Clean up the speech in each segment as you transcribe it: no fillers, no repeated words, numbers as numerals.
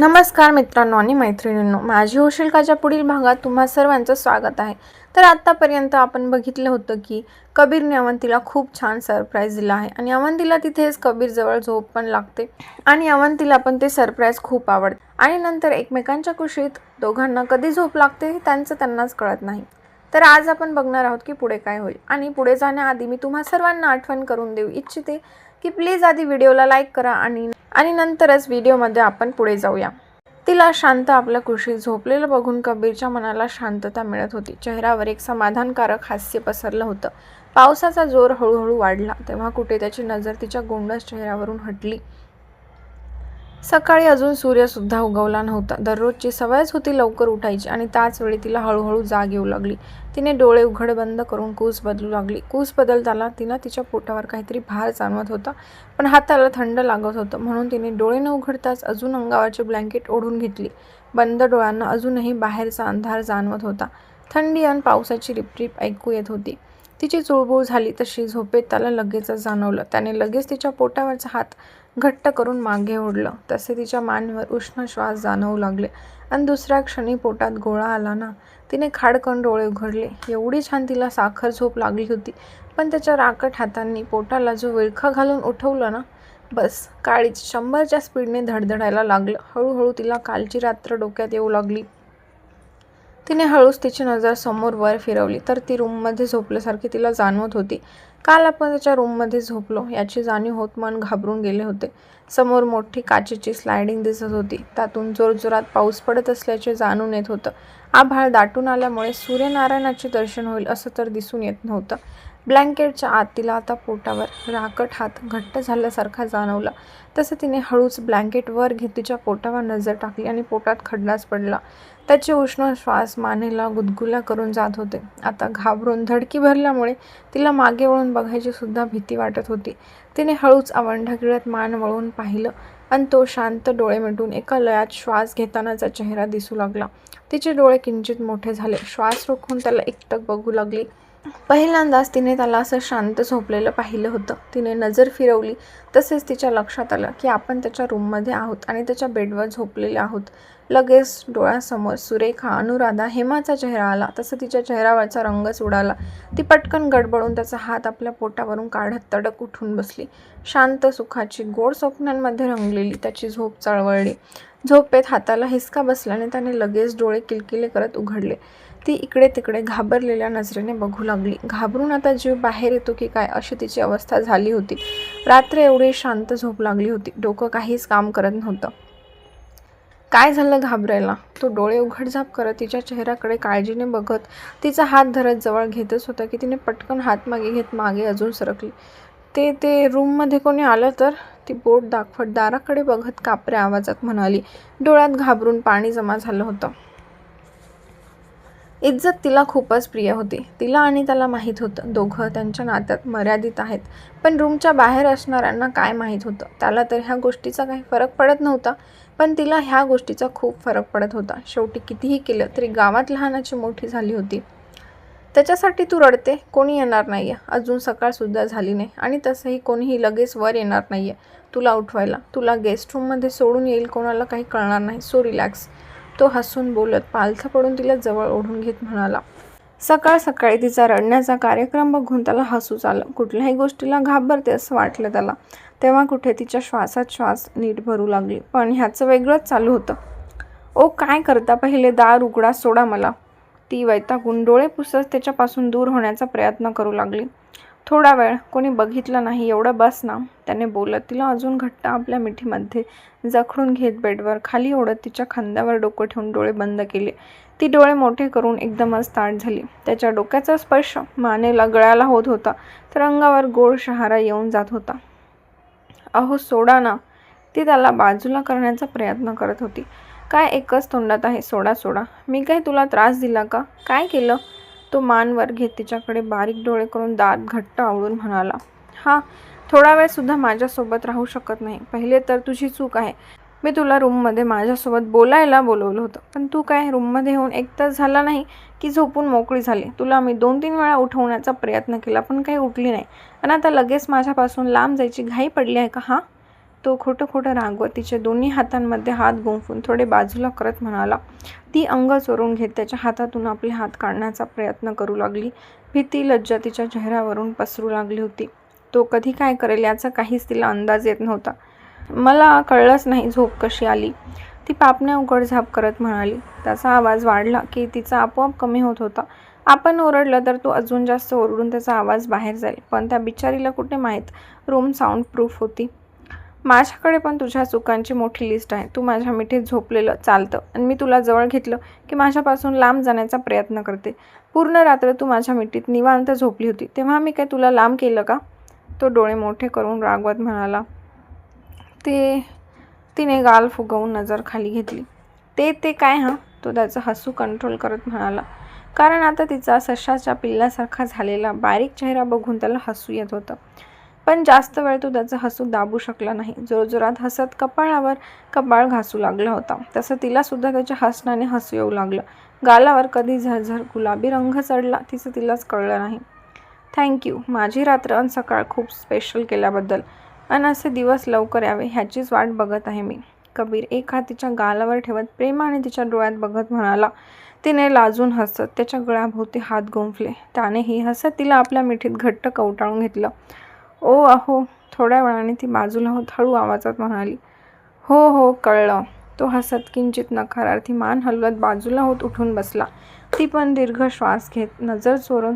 नमस्कार मित्रांनो आणि मैत्रिणींनो, माझी होशील काच्या पुढील भागात तुम्हा सर्वांचं स्वागत आहे. तर आतापर्यंत आपण बघितलं होतं की कबीरने अवंतीला खूप छान सरप्राईज दिला आहे आणि अवंतीला तिथेच कबीरजवळ झोप पण लागते आणि अवंतीला पण ते सरप्राईज खूप आवडते आणि नंतर एकमेकांच्या कुशीत दोघांना कधी झोप लागते हे त्यांनाच कळत नाही. तर आज आपण बघणार आहोत की पुढे काय होईल आणि पुढे जाण्याआधी मी तुम्हा सर्वांना आठवण करून देऊ इच्छिते की प्लीज आधी व्हिडिओला लाईक करा आणि नंतरच व्हिडिओमध्ये आपण पुढे जाऊया. तिला शांत आपल्या कुशीत झोपलेलं बघून कबीरच्या मनाला शांतता मिळत होती. चेहऱ्यावर एक समाधानकारक हास्य पसरलं होतं. पावसाचा जोर हळूहळू वाढला तेव्हा कुठे त्याची नजर तिच्या गोंडस चेहऱ्यावरून हटली. सकाळी अजून सूर्य सुद्धा उगवला नव्हता. दररोजची सवयच होती लवकर उठायची आणि त्याच वेळी तिला हळूहळू जाग येऊ लागली. तिने डोळे उघड बंद करून कूस बदलू लागली. कूस बदलताना तिला तिच्या पोटावर काहीतरी भार जाणवत होता, पण हाताला थंड लागत होतं म्हणून तिने डोळे न उघडताच अजून अंगावरचे ब्लँकेट ओढून घेतली. बंद डोळ्यांना अजूनही बाहेरचा अंधार जाणवत होता. थंडी आणि पावसाची रिपरिप ऐकू येत होती. तिची चुळबुळ झाली तशी झोपेत त्याला लगेचच जाणवलं. त्याने लगेच तिच्या पोटावरचा हात घट्ट करून मागे ओढलं. तसे तिच्या मानेवर उष्ण श्वास जाणवू लागले आणि दुसऱ्या क्षणी पोटात गोळा आला ना. तिने खाडकन डोळे उघडले. एवढी छान तिला साखर झोप लागली होती, पण त्याच्या राकट हातांनी पोटाला जो विळखा घालून उठवलं ना, बस काळीच 100च्या स्पीडने धडधडायला लागलं. हळूहळू तिला कालची रात्र डोक्यात येऊ लागली. तिने हळूच तिची नजर समोर वर फिरवली तर ती रूममध्ये झोपल्यासारखी तिला जाणवत होती. काल आपण त्याच्या रूममध्ये झोपलो याची जाणीव होत मन घाबरून गेले होते. समोर मोठी काचेची स्लायडिंग दिसत होती. त्यातून जोरजोरात पाऊस पडत असल्याचे जाणून येत होतं. आभाळ दाटून आल्यामुळे सूर्यनारायणाचे दर्शन होईल असं तर दिसून येत नव्हतं. ब्लँकेटच्या आत तिला आता पोटावर राकट हात घट्ट झाल्यासारखा जाणवला. तसं तिने हळूच ब्लँकेट वर घेत तिच्या पोटावर नजर टाकली आणि पोटात खडलाच पडला. त्याचे उष्ण श्वास मानेला गुदगुल्या करून जात होते. आता घाबरून धडकी भरल्यामुळे तिला मागे वळून बघायची सुद्धा भीती वाटत होती. तिने हळूच आवंढा गिळत मान वळून पाहिलं आणि तो शांत डोळे मिटून एका लयात श्वास घेतानाचा चेहरा दिसू लागला. तिचे डोळे किंचित मोठे झाले. श्वास रोखून त्याला एकटक बघू लागली. पहिल्यांदाच तिने त्याला असं शांत झोपलेलं पाहिलं होतं. तिने नजर फिरवली तसेच तिच्या लक्षात आलं की आपण त्याच्या रूममध्ये आहोत आणि त्याच्या बेडवर झोपलेले आहोत. लगेच डोळ्यासमोर सुरेखा, अनुराधा, हेमाचा चेहरा आला. तसं तिच्या चेहऱ्यावरचा रंगच उडाला. ती पटकन गडबडून त्याचा हात आपल्या पोटावरून काढत तडक उठून बसली. शांत सुखाची गोड स्वप्नांमध्ये रंगलेली त्याची झोप चळवळली. झोपेत हाताला हिसका बसल्याने त्याने लगेच डोळे किलकिले करत उघडले. ती इकडे तिकडे घाबरलेल्या नजरेने बघू लागली. घाबरून आता जीव बाहेर येतो की काय अशी तिची अवस्था झाली होती. रात्र एवढी शांत झोप लागली होती. डोकं काहीच काम करत नव्हतं. काय झालं घाबरायला? तो डोळे उघडझाप करत तिच्या चेहऱ्याकडे काळजीने बघत तिचा हात धरत जवळ घेतच होता की तिने पटकन हात मागे घेत मागे अजून सरकली. ते रूममध्ये कोणी आलं तर? ती बोट दाखवत दाराकडे बघत कापऱ्या आवाजात म्हणाली. डोळ्यात घाबरून पाणी जमा झालं होतं. इज्जत तिला खूपच प्रिय होती. तिला आणि त्याला माहीत होतं दोघं त्यांच्या नात्यात मर्यादित आहेत, पण रूमच्या बाहेर असणाऱ्यांना काय माहीत होतं? त्याला तर ह्या गोष्टीचा काही फरक पडत नव्हता, पण तिला ह्या गोष्टीचा खूप फरक पडत होता. शेवटी कितीही केलं तरी गावात लहानाची मोठी झाली होती. त्याच्यासाठी तू रडते? कोणी येणार नाहीये. अजून सकाळसुद्धा झाली नाही आणि तसंही कोणीही लगेच वर येणार नाहीये तुला उठवायला. तुला गेस्ट रूममध्ये सोडून येईल, कोणाला काही कळणार नाही. So relax. तो हसून बोलत पालथं पडून तिला जवळ ओढून घेत म्हणाला. सकाळ सकाळी तिचा रडण्याचा कार्यक्रम बघून त्याला हसूच आलं. कुठल्याही गोष्टीला घाबरते असं वाटलं त्याला. तेव्हा कुठे तिच्या श्वासात श्वास नीट भरू लागली. पण ह्याचं वेगळंच चालू होतं. ओ काय करता? पहिले दार उघडा, सोडा मला. ती वैतागून डोळे पुसत त्याच्यापासून दूर होण्याचा प्रयत्न करू लागली. थोडा वेळ कोणी बघितलं नाही एवढं बस ना, त्याने बोलत तिला अजून घट्ट आपल्या मिठीमध्ये जखडून घेत बेडवर खाली ओढत तिच्या खांद्यावर डोकं ठेवून डोळे बंद केले. ती डोळे मोठे करून एकदमच ताठ झाली. त्याच्या डोक्याचा स्पर्श मानेला गळ्याला होत होता तर अंगावर गोड शहारा येऊन जात होता. अहो सोडा ना. ती त्याला बाजूला करण्याचा प्रयत्न करत होती. काय एकच तोंडात आहे, सोडा सोडा. मी काय तुला त्रास दिला का? काय केलं? तो मानवर घेत तिच्याकडे बारीक डोळे करून दात घट्ट आवळून म्हणाला. हा, थोडा वेळ सुद्धा माझ्यासोबत राहू शकत नाही. पहिले तर तुझी चूक आहे. मी तुला रूममध्ये माझ्यासोबत बोलायला बोलवलं होतं, पण तू काय रूममध्ये येऊन 1 तास झाला नाही की झोपून मोकळी झाली. तुला मी 2-3 वेळा उठवण्याचा प्रयत्न केला पण काही उठली नाही आणि आता लगेच माझ्यापासून लांब जायची घाई पडली आहे का? हा, तो खोटं खोटं रागवत तिच्या दोन्ही हातांमध्ये हात गुंफून थोडे बाजूला करत म्हणाला. ती अंग चोरून घेत त्याच्या हातातून आपले हात काढण्याचा प्रयत्न करू लागली. भीती, लज्जा तिच्या चेहऱ्यावरून पसरू लागली होती. तो कधी काय करेल याचा काहीच तिला अंदाज येत नव्हता. मला कळलंच नाही झोप कशी आली, ती पापण्या उघडझाप करत म्हणाली. त्याचा आवाज वाढला की तिचा आपोआप कमी होत होता. आपण ओरडलं तर तो अजून जास्त ओरडून त्याचा आवाज बाहेर जाईल, पण त्या बिचारीला कुठे माहीत रूम साऊंड प्रूफ होती. माझ्याकडे पण तुझ्या चुकांची मोठी लिस्ट आहे. तू माझ्या मिठीत झोपलेलं चालतं आणि मी तुला जवळ घेतलं की माझ्यापासून लांब जाण्याचा प्रयत्न करते. पूर्ण रात्र तू माझ्या मिठीत निवांत झोपली होती, तेव्हा मी काय तुला लांब केलं का? तो डोळे मोठे करून रागवत म्हणाला. तिने गाल फुगवून नजर खाली घेतली. ते काय हां? तो त्याचं हसू कंट्रोल करत म्हणाला, कारण आता तिचा सशाच्या पिल्लासारखा झालेला बारीक चेहरा बघून त्याला हसू येत होतं. पण जास्त वेळ तो त्याचं हसू दाबू शकला नाही. जोरजोरात हसत कपाळावर कपाळ घासू लागला होता. तसं तिलासुद्धा त्याच्या हसण्याने हसू येऊ लागलं. गालावर कधी झरझर गुलाबी रंग चढला तिचं तिलाच कळलं नाही. थँक्यू, माझी रात्र आणि सकाळ खूप स्पेशल केल्याबद्दल. आणि असे दिवस लवकर यावे ह्याचीच वाट बघत आहे मी. कबीर एक हात तिच्या गालावर ठेवत प्रेमाने तिच्या डोळ्यात बघत म्हणाला. तिने लाजून हसत त्याच्या गळ्याभोवती हात गुंफले. त्यानेही हसत तिला आपल्या मिठीत घट्ट कवटाळून घेतलं. ओ अहो. थोड्या वेळाने ती बाजूला होत हळू आवाजात म्हणाली. हो कळलं. तो हसत किंचित नकारार्थी मान हलवत बाजूला होत उठून बसला. ती पण दीर्घ श्वास घेत नजर चोरून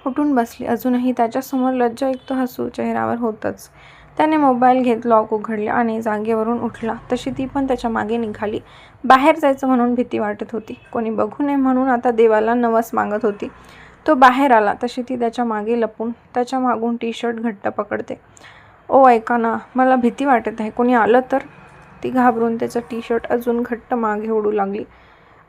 उठून बसली. अजूनही त्याच्यासमोर लज्जायुक्त हसू चेहऱ्यावर होतच. त्याने मोबाईल घेत लॉक उघडले आणि जागेवरून उठला. तशी ती पण त्याच्या मागे निघाली. बाहेर जायचं म्हणून भीती वाटत होती. कोणी बघू नये म्हणून आता देवाला नवस मागत होती. तो बाहेर आला तशी ती त्याच्या मागे लपून त्याच्या मागून टी-शर्ट घट्ट पकडते. ओ ऐका ना, मला भीती वाटत आहे. कोणी आलं तर? ती घाबरून त्याचं टी-शर्ट अजून घट्ट मागे ओढू लागली.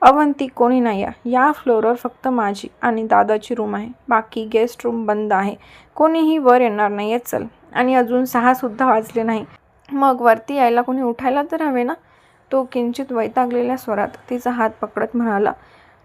अवंती, कोणी नाही आहे. या फ्लोअरवर फक्त माझी आणि दादाची रूम आहे. बाकी गेस्ट रूम बंद आहे. कोणीही वर येणार नाही. चल. आणि अजून 6 वाजले नाही. मग वरती यायला कोणी उठायला तर हवे ना? तो किंचित वैतागलेल्या स्वरात तिचा हात पकडत म्हणाला.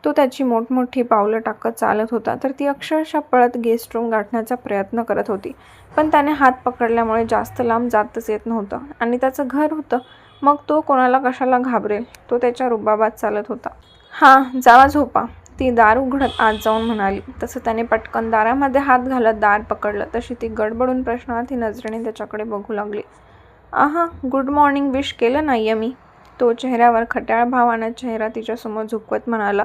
तो त्याची मोठमोठी पावलं टाकत चालत होता तर ती अक्षरशः पळत गेस्ट रूम गाठण्याचा प्रयत्न करत होती. पण त्याने हात पकडल्यामुळे जास्त लांब जातच येत नव्हतं आणि त्याचं घर होतं. मग तो कोणाला कशाला घाबरेल? तो त्याच्या रुबाबात चालत होता. हां, जावा झोपा, ती दार उघडत आत जाऊन म्हणाली. तसं त्याने पटकन दारामध्ये हात घालत दार पकडलं. तशी ती गडबडून प्रश्नार्थी नजरेने त्याच्याकडे बघू लागली. आहा, गुड मॉर्निंग विश केलं नाहीये मी? तो चेहऱ्यावर खट्याळ भावानं चेहरा तिच्यासमोर झुकवत म्हणाला.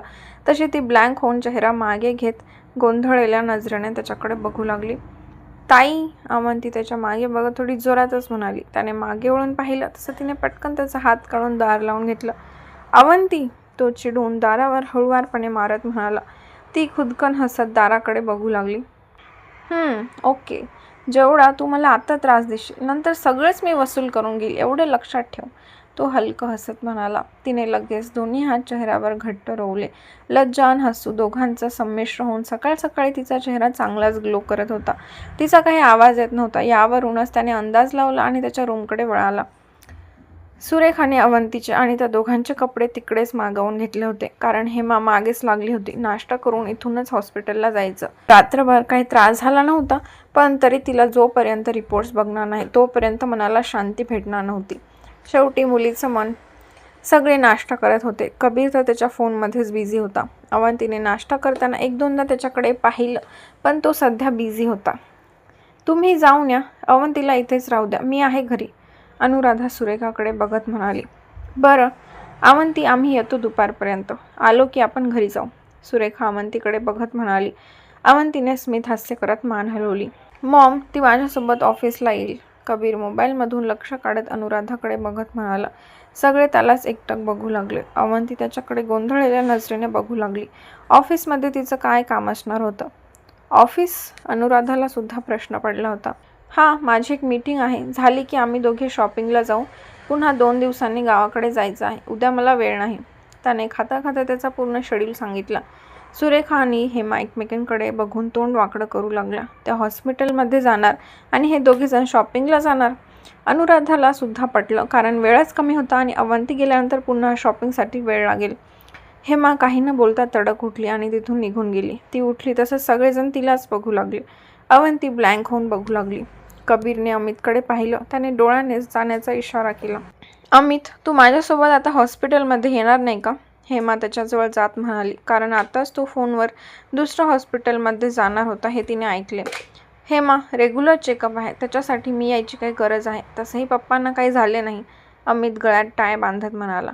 तशी ती ब्लँक होऊन चेहरा मागे घेत गोंधळलेल्या नजरेने त्याच्याकडे बघू लागली. ताई, अवंती त्याच्या मागे बघत थोडी जोरातच म्हणाली. त्याने मागे वळून पाहिलं तसं तिने पटकन त्याचा हात काढून दार लावून घेतलं. अवंती, तो चिडून दारावर हळुवारपणे मारत म्हणाला. ती खुदकन हसत दाराकडे बघू लागली. ओके, जेवढा तू मला आता त्रास देशील नंतर सगळंच मी वसूल करून घेईल, एवढं लक्षात ठेव, तो हलकं हसत म्हणाला. तिने लगेच दोन्ही हात चेहऱ्यावर घट्ट रोवले. लज्जा आणि हसू दोघांचा संमिश्र होऊन सकाळ सकाळी तिचा चेहरा चांगलाच ग्लो करत होता. तिचा काही आवाज येत नव्हता. यावरूनच त्याने अंदाज लावला आणि त्याच्या रूमकडे वळाला. सुरेखाने अवंतीचे आणि त्या दोघांचे कपडे तिकडेच मागवून घेतले होते, कारण हेमा मागेच लागली होती. नाश्ता करून इथूनच हॉस्पिटलला जायचं. रात्रभर काही त्रास झाला नव्हता, पण तरी तिला जोपर्यंत रिपोर्ट्स बघणार नाही तोपर्यंत मनाला शांती भेटणार नव्हती. शेवटी मुलीचं मन. सगळे नाश्ता करत होते. कबीर तर त्याच्या फोनमध्येच बिझी होता. अवंतीने नाश्ता करताना 1-2दा त्याच्याकडे पाहिलं, पण तो सध्या बिझी होता. तुम्ही जाऊन या, अवंतीला इथेच राहू द्या, मी आहे घरी, अनुराधा सुरेखाकडे बघत म्हणाली. बरं अवंती, आम्ही येतो दुपारपर्यंत. आलो की आपण घरी जाऊ, सुरेखा अवंतीकडे बघत म्हणाली. अवंतीने स्मित हास्य करत मान हलवली. मॉम, ती माझ्यासोबत ऑफिसला येईल. कबीर मोबाईलमधून लक्ष काढत अनुराधाकडे बघत म्हणाला. सगळे त्यालाच एकटक बघू लागले. अवंती त्याच्याकडे गोंधळलेल्या नजरेने बघू लागली. ऑफिसमध्ये तिचं काय काम असणार होतं? ऑफिस? अनुराधाला सुद्धा प्रश्न पडला होता. हां, माझी एक मीटिंग आहे, झाली की आम्ही दोघे शॉपिंगला जाऊ. पुन्हा 2 दिवसांनी गावाकडे जायचं आहे. उद्या मला वेळ नाही. त्याने खाता त्याचा पूर्ण शेड्यूल सांगितला. सुरेखा आणि हेमा एकमेकांकडे बघून तोंड वाकडं करू लागल्या. त्या हॉस्पिटलमध्ये जाणार आणि हे दोघेजण शॉपिंगला जाणार. अनुराधाला सुद्धा पटलं, कारण वेळच कमी होता आणि अवंती गेल्यानंतर पुन्हा शॉपिंगसाठी वेळ लागेल. हेमा काही न बोलता तडक उठली आणि तिथून निघून गेली. ती उठली तसंच सगळेजण तिलाच बघू लागले. अवंती ब्लँक होऊन बघू लागली. कबीरने अमितकडे पाहिलं. त्याने डोळ्यानेच जाण्याचा इशारा केला. अमित, तू माझ्यासोबत आता हॉस्पिटलमध्ये येणार नाही का? हेमा त्याच्याजवळ जात म्हणाली. कारण आताच तो फोनवर दुसऱ्या हॉस्पिटलमध्ये जाणार होता हे तिने ऐकले. हेमा, रेग्युलर चेकअप आहे, त्याच्यासाठी मी यायची काही गरज आहे. तसंही पप्पांना काही झाले नाही, अमित गळ्यात टाय बांधत म्हणाला.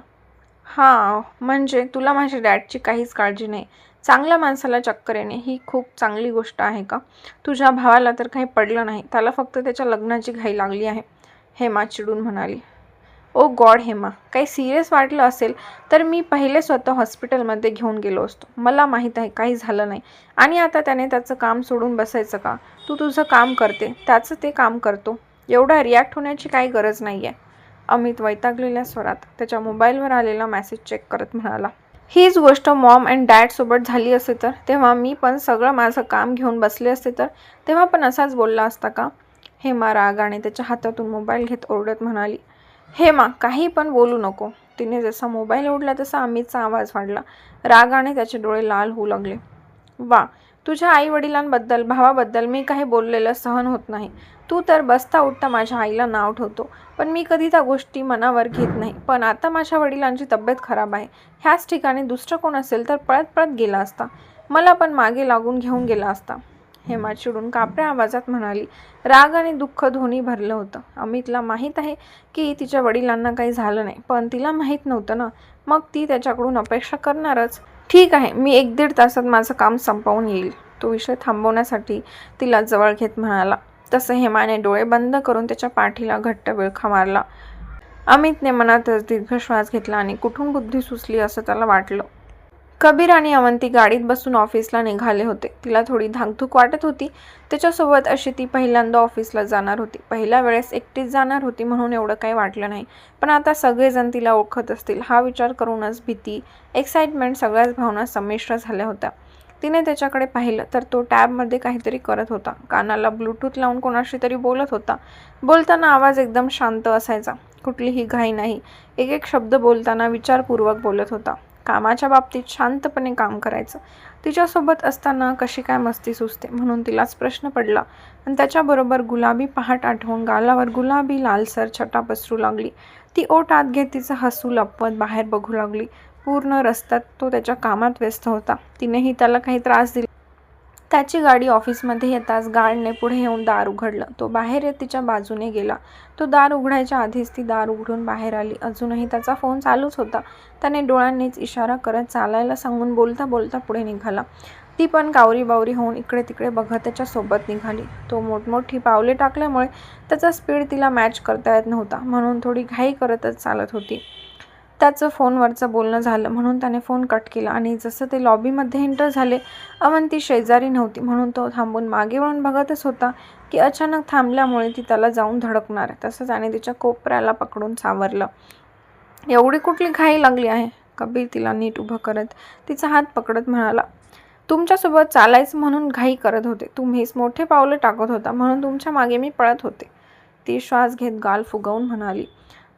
हां, म्हणजे तुला माझ्या डॅडची काहीच काळजी नाही. चांगल्या माणसाला चक्कर येणे ही खूप चांगली गोष्ट आहे का? तुझ्या भावाला तर काही पडलं नाही, त्याला फक्त त्याच्या लग्नाची घाई लागली आहे, हेमा चिडून म्हणाली. ओ गॉड हेमा, काही सिरियस वाटलं असेल तर मी पहिले स्वतः हॉस्पिटलमध्ये घेऊन गेलो असतो. मला माहीत आहे काही झालं नाही. आणि आता त्याने त्याचं काम सोडून बसायचं का? तू तुझं काम करते, त्याचं ते काम करतो. एवढा रिॲक्ट होण्याची काही गरज नाही आहे, अमित वैतागलेल्या स्वरात त्याच्या मोबाईलवर आलेला मेसेज चेक करत म्हणाला. हीच गोष्ट मॉम अँड डॅडसोबत झाली असते तर? तेव्हा मी पण सगळं माझं काम घेऊन बसले असते तर तेव्हा पण असाच बोलला असता का? हेमा रागाने त्याच्या हातातून मोबाईल घेत ओरडत म्हणाली. हेमा, काही पण बोलू नको. तिने जसा मोबाईल ओढला तसा अमितचा आवाज वाढला. रागाने त्याचे डोळे लाल होऊ लागले. वा, तुझ्या आईवडिलांबद्दल, भावाबद्दल मी काही बोललेलं सहन होत नाही. तू तर बसता उठता माझ्या आईला नाव ठेवतो, पण मी कधी त्या गोष्टी मनावर घेत नाही. पण आता माझ्या वडिलांची तब्येत खराब आहे. ह्याच ठिकाणी दुसरं कोण असेल तर पळत पळत गेला असता. मला पण मागे लागून घेऊन गेला असता, हेमा चिडून कापऱ्या आवाजात म्हणाली. राग आणि दुःख दोन्ही भरलं होतं. अमितला माहीत आहे की तिच्या वडिलांना काही झालं नाही, पण तिला माहीत नव्हतं ना, मग ती त्याच्याकडून अपेक्षा करणारच. ठीक आहे, मी 1-1.5 तासात माझं काम संपवून येईल, तो विषय थांबवण्यासाठी तिला जवळ घेत म्हणाला. तसं हेमाने डोळे बंद करून त्याच्या पाठीला घट्ट विळखा मारला. अमितने मनातच दीर्घ श्वास घेतला आणि कुठून बुद्धी सुचली असं त्याला वाटलं. कबीर आणि अवंती गाडीत बसून ऑफिसला निघाले होते. तिला थोडी धाकधूक वाटत होती. त्याच्यासोबत अशी ती पहिल्यांदा ऑफिसला जाणार होती. पहिल्या वेळेस एकटीच जाणार होती म्हणून एवढं काही वाटलं नाही, पण आता सगळेजण तिला ओळखत असतील हा विचार करूनच भीती, एक्साइटमेंट, सगळ्याच भावना संमिश्र झाल्या होत्या. तिने त्याच्याकडे पाहिलं तर तो टॅबमध्ये काहीतरी करत होता. कानाला ब्लूटूथ लावून कोणाशी तरी बोलत होता. बोलताना आवाज एकदम शांत असायचा, कुठलीही घाई नाही. एक एक शब्द बोलताना विचारपूर्वक बोलत होता. कामाच्या बाबतीत शांतपणे काम करायचं. तिच्यासोबत असताना कशी काय मस्ती सुचते म्हणून तिलाच प्रश्न पडला. आणि त्याच्याबरोबर गुलाबी पहाट आठवून गालावर गुलाबी लालसर छटा पसरू लागली. ती ओठ आत घेत तिचं हसू लपवत बाहेर बघू लागली. पूर्ण रस्त्यात तो त्याच्या कामात व्यस्त होता. तिनेही त्याला काही त्रास दिला. त्याची गाडी ऑफिसमध्ये येताच गार्डने पुढे येऊन दार उघडलं. तो बाहेर येत तिच्या बाजूने गेला. तो दार उघडायच्या आधीच ती दार उघडून बाहेर आली. अजूनही त्याचा फोन चालूच होता. त्याने डोळ्यांनीच इशारा करत चालायला सांगून बोलता बोलता पुढे निघाला. ती पण कावरी बावरी होऊन इकडे तिकडे बघत त्याच्यासोबत निघाली. तो मोठमोठी पावले टाकल्यामुळे त्याचा स्पीड तिला मॅच करता येत नव्हता, म्हणून थोडी घाई करतच चालत होती. त्याचं फोनवरचं बोलणं झालं म्हणून त्याने फोन कट केला आणि जसं ते लॉबीमध्ये एंटर झाले, अवंती शेजारी नव्हती म्हणून तो थांबून मागे वळून बघतच होता की अचानक थांबल्यामुळे ती त्याला जाऊन धडकणार. तसं त्याने तिच्या कोपऱ्याला पकडून सावरलं. एवढी कुठली घाई लागली आहे? कबीर तिला नीट उभं करत तिचा हात पकडत म्हणाला. तुमच्यासोबत चालायचं म्हणून घाई करत होते. तुम्हीच मोठे पावलं टाकत होता म्हणून तुमच्या मागे मी पळत होते, ती श्वास घेत गाल फुगवून म्हणाली.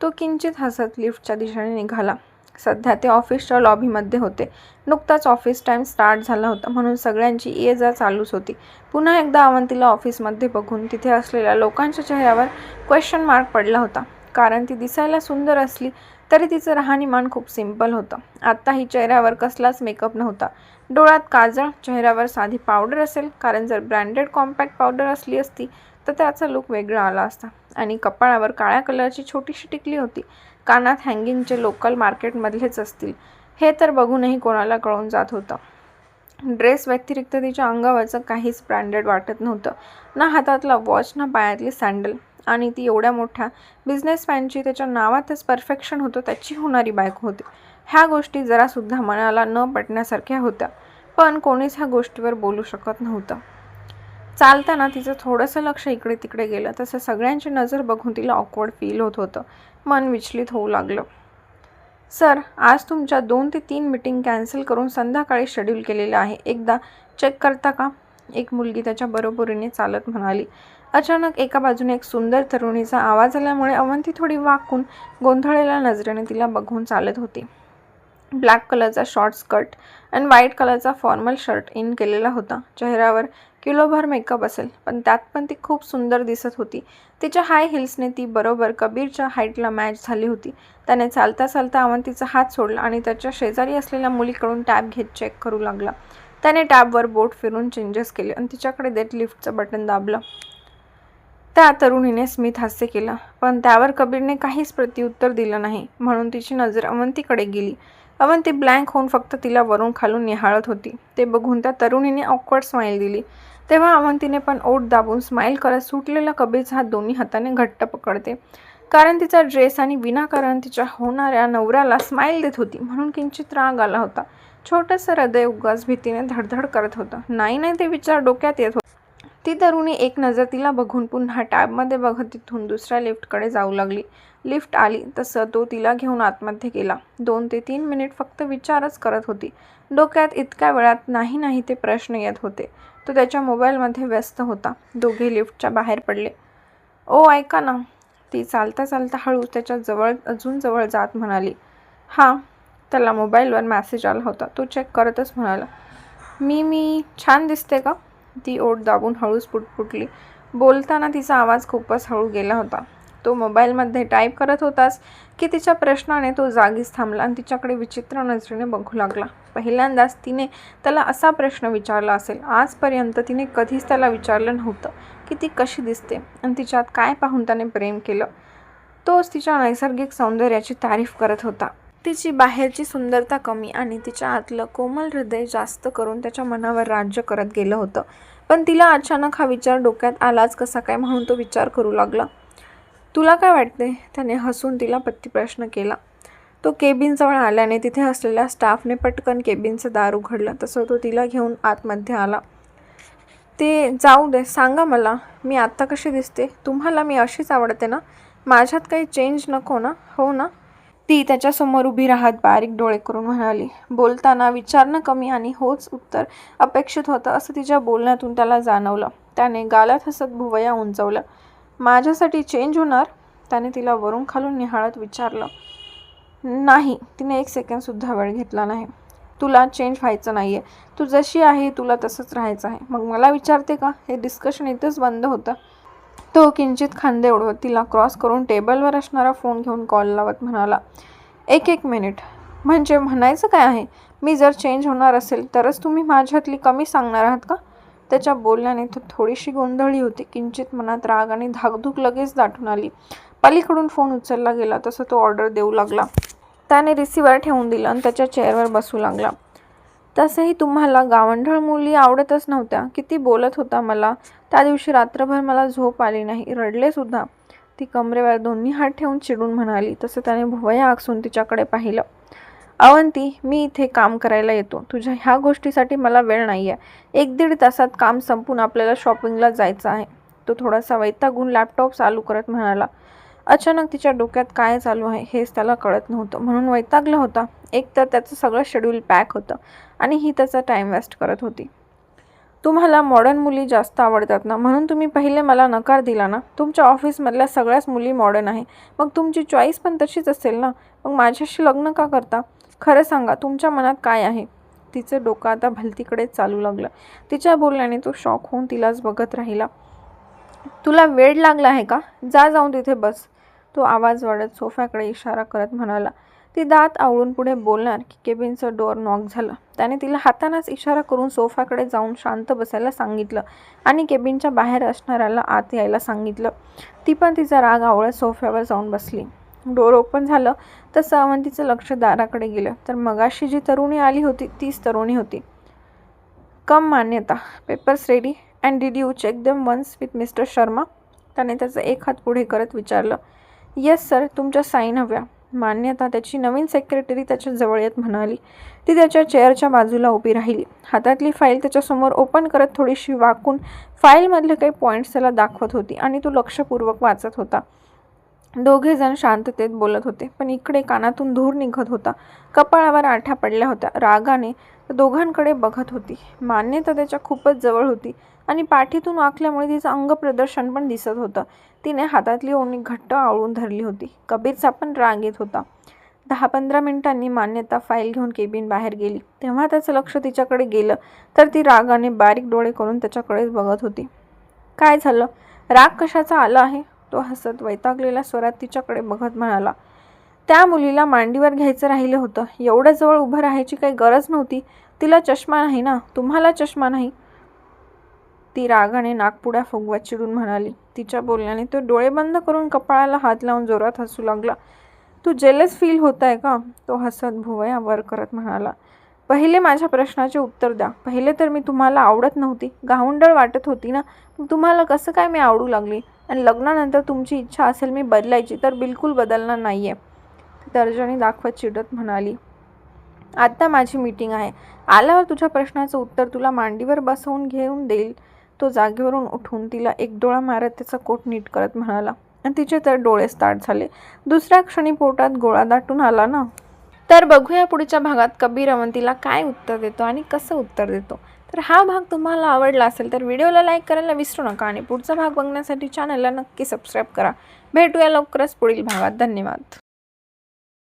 तो किंचित हसत लिफ्टच्या दिशेने निघाला. सध्या ते ऑफिसच्या लॉबीमध्ये होते. नुकताच ऑफिस टाईम स्टार्ट झाला होता म्हणून सगळ्यांची ये जा चालूच होती. पुन्हा एकदा अवंतीला ऑफिसमध्ये बघून तिथे असलेल्या लोकांच्या चेहऱ्यावर क्वेश्चन मार्क पडला होता. कारण ती दिसायला सुंदर असली तरी तिचं राहणीमान खूप सिंपल होतं. आत्ताही चेहऱ्यावर कसलाच मेकअप नव्हता. डोळ्यात काजळ, चेहऱ्यावर साधी पावडर असेल, कारण जर ब्रँडेड कॉम्पॅक्ट पावडर असली असती तर त्याचा लुक वेगळा आला असता. आणि कपाळावर काळ्या कलरची छोटीशी टिकली होती. कानात हँगिंगचे लोकल मार्केटमधलेच असतील हे तर बघूनही कोणाला कळून जात होतं. ड्रेस व्यतिरिक्त तिच्या अंगावरचं काहीच ब्रँडेड वाटत नव्हतं. ना हातातला वॉच, ना पायातली सँडल. आणि ती एवढ्या मोठ्या बिझनेसमॅनची, त्याच्या नावातच परफेक्शन होतं, त्याची होणारी बायको होती. ह्या गोष्टी जरासुद्धा मनाला न पटण्यासारख्या होत्या, पण कोणीच ह्या गोष्टीवर बोलू शकत नव्हतं. चालताना तिचं थोडंसं लक्ष इकडे तिकडे गेलं. तसं सगळ्यांची नजर बघून तिला ऑकवर्ड फील होत होतं. मन विचलित होऊ लागलं. सर, आज तुमच्या 2 ते 3 मीटिंग कॅन्सल करून संध्याकाळी शेड्यूल केलेलं आहे, एकदा चेक करता का? एक मुलगी त्याच्या बरोबरीने चालत म्हणाली. अचानक एका बाजूने एक सुंदर तरुणीचा आवाज आल्यामुळे अवंती थोडी वाकून गोंधळलेल्या नजरेने तिला बघून चालत होती. ब्लॅक कलरचा शॉर्ट स्कर्ट आणि व्हाईट कलरचा फॉर्मल शर्ट इन केलेला होता. चेहऱ्यावर किलोभर मेकअप असेल, पण त्यात पण ती खूप सुंदर दिसत होती. तिच्या हाय हिल्सने ती बरोबर कबीरच्या हाईटला मॅच झाली होती. त्याने चालता चालता अवंतीचा हात सोडला आणि त्याच्या शेजारी असलेल्या मुलीकडून टॅब घेत चेक करू लागला. त्याने टॅबवर बोट फिरून चेंजेस केले आणि तिच्याकडे देत लिफ्टचं बटन दाबलं. त्या तरुणीने स्मित हास्य केलं, पण त्यावर कबीरने काहीच प्रत्युत्तर दिलं नाही. म्हणून तिची नजर अवंतीकडे गेली. अवंती ब्लँक होऊन फक्त तिला वरून खालून निहाळत होती. ते बघून त्या तरुणीने ऑकवर्ड स्माईल दिली. तेव्हा अवंतीने पण ओठ दाबून स्माईल करत सुटलेला कबीरचा हात दोन्ही हाताने घट्ट पकडते. कारण तिचा ड्रेस आणि विनाकारण तिच्या होणाऱ्या नवऱ्याला स्माईल देत होती म्हणून किंचित राग आला होता. छोटंसं हृदय उगाच भीतीने धडधड करत होतं. नाही ते विचार डोक्यात येत होते. ती तरुणी एक नजर तिला बघून पुन्हा टॅबमध्ये बघत तिथून दुसऱ्या लिफ्टकडे जाऊ लागली. लिफ्ट आली तसं तो तिला घेऊन आतमध्ये गेला. 2 ते 3 मिनिट फक्त विचारच करत होती. डोक्यात इतक्या वेळात नाही ते प्रश्न येत होते. तो त्याच्या मोबाईलमध्ये व्यस्त होता. दोघे लिफ्टच्या बाहेर पडले. ओ ऐका ना, ती चालता चालता हळू त्याच्या अजून जवळ जात म्हणाली. हां. त्याला मोबाईलवर मेसेज आला होता. तो चेक करतच म्हणाला, मी छान दिसते का? ती ओठ दाबून हळूच पुटपुटली. बोलताना तिचा आवाज खूपच हळू गेला होता. तो मोबाईलमध्ये टाईप करत होताच की तिच्या प्रश्नाने तो जागीच थांबला आणि तिच्याकडे विचित्र नजरेने बघू लागला. पहिल्यांदाच तिने त्याला असा प्रश्न विचारला असेल. आजपर्यंत तिने कधीच त्याला विचारलं नव्हतं की ती कशी दिसते आणि तिच्यात काय पाहून त्याने प्रेम केलं. तोच तिच्या नैसर्गिक सौंदर्याची तारीफ करत होता. तिची बाहेरची सुंदरता कमी आणि तिच्या आतलं कोमल हृदय जास्त करून त्याच्या मनावर राज्य करत गेलं होतं. पण तिला अचानक हा विचार डोक्यात आलाच कसा काय म्हणून तो विचार करू लागला. तुला काय वाटते? त्याने हसून तिला प्रश्न केला. तो केबिनजवळ आल्याने तिथे असलेल्या स्टाफने पटकन केबिनचं दार उघडलं. तसं तो तिला घेऊन आतमध्ये आला. ते जाऊ दे, सांगा मला, मी आत्ता कशी दिसते? तुम्हाला मी अशीच आवडते ना? माझ्यात काही चेंज नको ना? हो ना? ती त्याच्यासमोर उभी राहत बारीक डोळे करून म्हणाली. बोलताना विचारणं कमी आणि होच उत्तर अपेक्षित होतं असं तिच्या बोलण्यातून त्याला जाणवलं. त्याने गालात हसत भुवया उंचवल्या. माझ्यासाठी चेंज होणार? त्याने तिला वरून खालून निहाळत विचारलं. नाही. तिने 1 सेकंडसुद्धा वेळ घेतला नाही. तुला चेंज व्हायचं नाहीये. तू जशी आहे तुला तसंच राहायचं आहे. मग मला विचारते का? हे डिस्कशन इथंच बंद होतं. तो किंचित खांदे उडवत तिला क्रॉस करून टेबलवर असणारा फोन घेऊन कॉल लावत म्हणाला. एक मिनिट. म्हणजे म्हणायचं काय आहे? मी जर चेंज होणार असेल तरच तुम्ही माझ्यातली कमी सांगणार आहात का? त्याच्या बोलण्याने तो थोडीशी गोंधळली होती. किंचित मनात राग आणि धाकधूक लगेच दाटून आली. पलीकडून फोन उचलला गेला तसं तो ऑर्डर देऊ लागला. त्याने रिसिव्हर ठेवून दिलं आणि त्याच्या चेअरवर बसू लागला. तसंही तुम्हाला गावंढळ मुली आवडतच नव्हत्या. किती बोलत होता मला. त्या दिवशी रात्रभर मला झोप आली नाही. रडले सुद्धा. ती कमरेवर दोन्ही हात ठेवून चिडून म्हणाली. तसं त्याने भुवया आकसून तिच्याकडे पाहिलं. अवंती, मी इथे काम करायला येतो. तुझ्या ह्या गोष्टीसाठी मला वेळ नाही आहे. 1-1.5 तासात काम संपून आपल्याला शॉपिंगला जायचं आहे. तो थोडासा वैतागून लॅपटॉप चालू करत म्हणाला. अचानक तिच्या डोक्यात काय चालू आहे हेच त्याला कळत नव्हतं. म्हणून वैतागला होता. एकतर त्याचं सगळं शेड्यूल पॅक होतं आणि ही त्याचा टाईम वेस्ट करत होती. तुम्हाला मॉडर्न मुली जास्त आवडतात ना, म्हणून तुम्ही पहिले मला नकार दिला ना. तुमच्या ऑफिसमधल्या सगळ्याच मुली मॉडर्न आहे. मग तुमची चॉईस पण तशीच असेल ना. मग माझ्याशी लग्न का करता? खरं सांगा, तुमच्या मनात काय आहे? तिचं डोकं आता भलतीकडेच चालू लागलं. तिच्या बोलण्याने तो शॉक होऊन तिलाच बघत राहिला. तुला वेड लागला आहे का? जाऊन तिथे बस. तो आवाज वाढत सोफ्याकडे इशारा करत म्हणाला. ती दात आवळून पुढे बोलणार की केबिनचं डोअर नॉक झालं. त्याने तिला हातानेच इशारा करून सोफ्याकडे जाऊन शांत बसायला सांगितलं आणि केबिनच्या बाहेर असणाऱ्याला आत यायला सांगितलं. ती पण तिचा राग आवळत सोफ्यावर जाऊन बसली. डोअर ओपन झालं तसं अवंतीचं लक्ष दाराकडे गेलं तर मगाशी जी तरुणी आली होती तीच तरुणी होती. कम मान्यता. Papers ready and did you check them once with mister Sharma? त्याने त्याचा एक हात पुढे करत विचारलं. येस सर, तुमच्या साईन हव्या. मान्यता त्याची नवीन सेक्रेटरी त्याच्या जवळ येत म्हणाली. ती त्याच्या चेअरच्या बाजूला उभी राहिली. हातातली फाईल त्याच्यासमोर ओपन करत थोडीशी वाकून फाईलमधले काही पॉईंट्स त्याला दाखवत होती आणि तो लक्षपूर्वक वाचत होता. दोघेजण शांततेत बोलत होते, पण इकडे कानातून धूर निघत होता. कपाळावर आठ्या पडल्या होत्या. रागाने दोघांकडे बघत होती. मान्यता त्याच्या खूपच जवळ होती आणि पाठीतून वाकल्यामुळे तिचं अंग प्रदर्शन पण दिसत होतं. तिने हातातली ओढणी घट्ट आवळून धरली होती. कबीरचा पण राग येत होता. 10-15 मिनिटांनी मान्यता फाईल घेऊन केबिन बाहेर गेली. तेव्हा त्याचं लक्ष तिच्याकडे गेलं तर ती रागाने बारीक डोळे करून त्याच्याकडेच बघत होती. काय झालं? राग कशाचा आला आहे? तो हसत वैतागलेल्या स्वरात तिच्याकडे बघत म्हणाला. त्या मुलीला मांडीवर घ्यायचं राहिलं होतं. एवढ्या जवळ उभं राहायची काही गरज नव्हती. तिला चष्मा नाही ना? तुम्हाला चष्मा नाही? ती रागाने नाकपुड्या फुगवत चिडून म्हणाली. तिच्या बोलण्याने तो डोळे बंद करून कपाळाला हात लावून जोरात हसू लागला. तू जेलस फील होत आहे का? तो हसत भुवया वर करत म्हणाला. पहिले माझ्या प्रश्नाचे उत्तर द्या. पहिले तर मी तुम्हाला आवडत नव्हती, गावंढळ वाटत होती ना. मग तुम्हाला कसं काय मी आवडू लागली? आणि लग्नानंतर तुमची इच्छा असेल मी बदलायची तर बिलकुल बदलणार नाही आहे, तर्जनी दाखवत चिडत म्हणाली. आत्ता माझी मीटिंग आहे. आल्यावर तुझ्या प्रश्नाचं उत्तर तुला मांडीवर बसवून घेऊन देईल. तो जागेवरून उठून तिला एक डोळा मारत त्याचा कोट नीट करत म्हणाला. आणि तिचे तर डोळे स्टार्ट झाले. दुसऱ्या क्षणी पोटात गोळा दाटून आला ना. तर बघूया पुढच्या भागात कबीर अवंतीला काय उत्तर देतो आणि कसं उत्तर देतो. तर हा भाग तुम्हाला आवडला असेल तर व्हिडिओला लाईक करायला विसरू नका आणि पुढचा भाग बघण्यासाठी चॅनलला नक्की सबस्क्राईब करा. भेटूया लवकरच पुढील भागात. धन्यवाद.